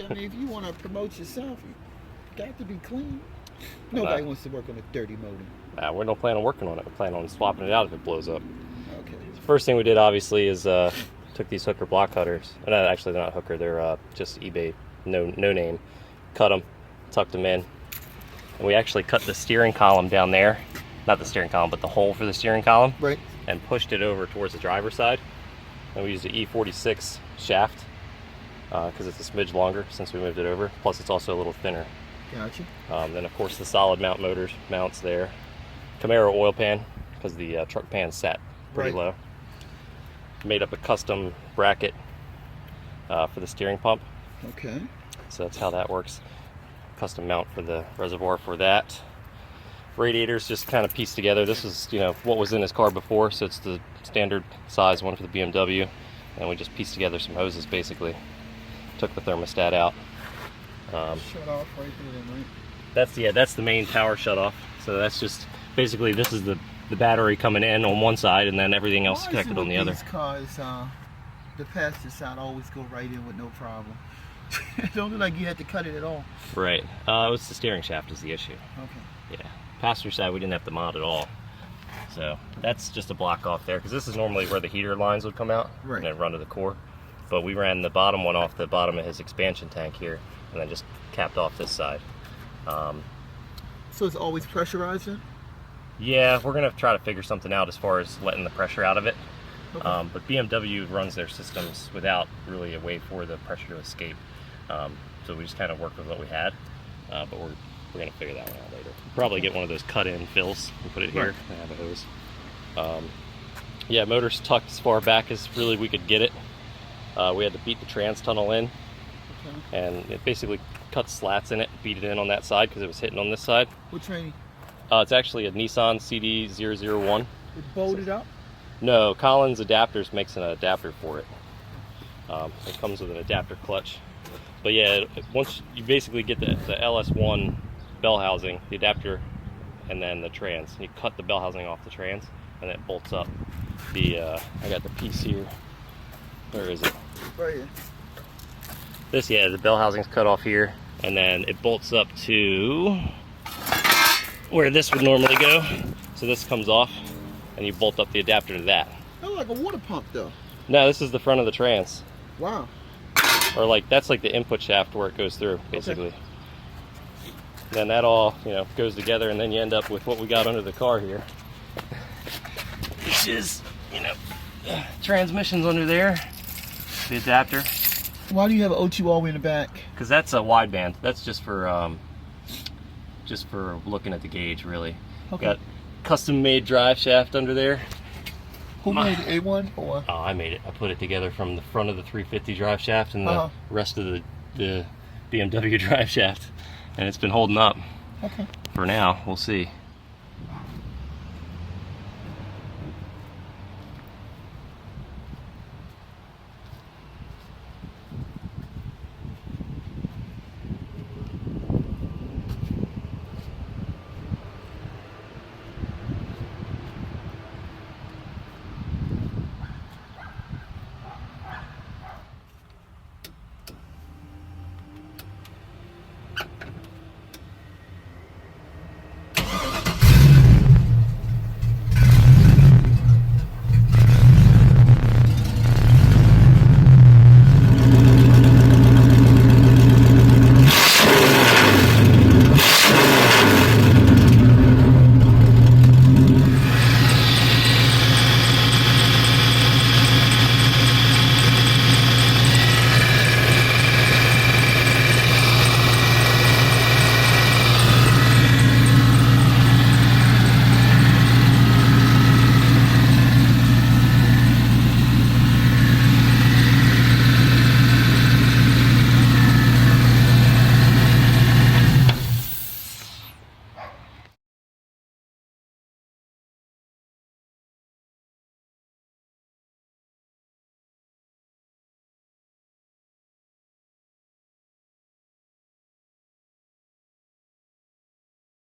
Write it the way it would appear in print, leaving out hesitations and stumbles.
good. I mean, if you want to promote yourself, you got to be clean. Nobody wants to work on a dirty motor. We don't plan on working on it. We plan on swapping it out if it blows up. Okay. The first thing we did, obviously, is took these hooker block cutters. No, actually, they're not hooker. They're just eBay, no name. Cut them, tucked them in. And we actually cut the steering column down there. Not the steering column, but the hole for the steering column. Right. And pushed it over towards the driver's side. And we used an E36 shaft because it's a smidge longer since we moved it over. Plus, it's also a little thinner. Gotcha. Then, of course, the solid mount mounts there. Camaro oil pan because the truck pan sat pretty low. Made up a custom bracket for the steering pump. Okay. So that's how that works. Custom mount for the reservoir for that. Radiators just kind of pieced together. This is, what was in his car before, so it's the standard size one for the BMW. And we just pieced together some hoses, basically. Took the thermostat out. Shut off right there, right? That's the main power shut off. So that's just basically, this is the battery coming in on one side, and then everything else connected on the other. These cars, the passenger side always go right in with no problem. It don't look like you had to cut it at all. Right. It's the steering shaft is the issue. Okay. Yeah. Passenger side, we didn't have to mod at all. So that's just a block off there, because this is normally where the heater lines would come out and then run to the core. But we ran the bottom one off the bottom of his expansion tank here, and then just capped off this side. So it's always pressurized then? Yeah, we're gonna try to figure something out as far as letting the pressure out of it. Okay. But BMW runs their systems without really a way for the pressure to escape. So we just kind of worked with what we had, but we're gonna figure that one out later. Probably get one of those cut-in fills and put it here and have a hose. Yeah, motor's tucked as far back as really we could get it. We had to beat the trans tunnel in, and it basically cut slats in it, beat it in on that side because it was hitting on this side. What training? It's actually a Nissan CD001. It bolted up? No, Collins Adapters makes an adapter for it. It comes with an adapter clutch. But yeah, once you basically get the LS1 bell housing, the adapter, and then the trans, you cut the bell housing off the trans, and it bolts up. I got the piece here. Where is it? Right here. The bell housing's cut off here, and then it bolts up to where this would normally go. So this comes off, and you bolt up the adapter to that. Oh, like a water pump though. No, this is the front of the trans. Wow. Or that's like the input shaft where it goes through, basically. Then that all, goes together, and then you end up with what we got under the car here. Which is, transmissions under there, the adapter. Why do you have an O2 all the way in the back? Because that's a wideband. That's just for looking at the gauge, really. Okay. Got custom-made drive shaft under there. Who made it? A1 or? Oh, I made it. I put it together from the front of the 350 drive shaft and the rest of the BMW drive shaft, and it's been holding up. Okay. For now, we'll see.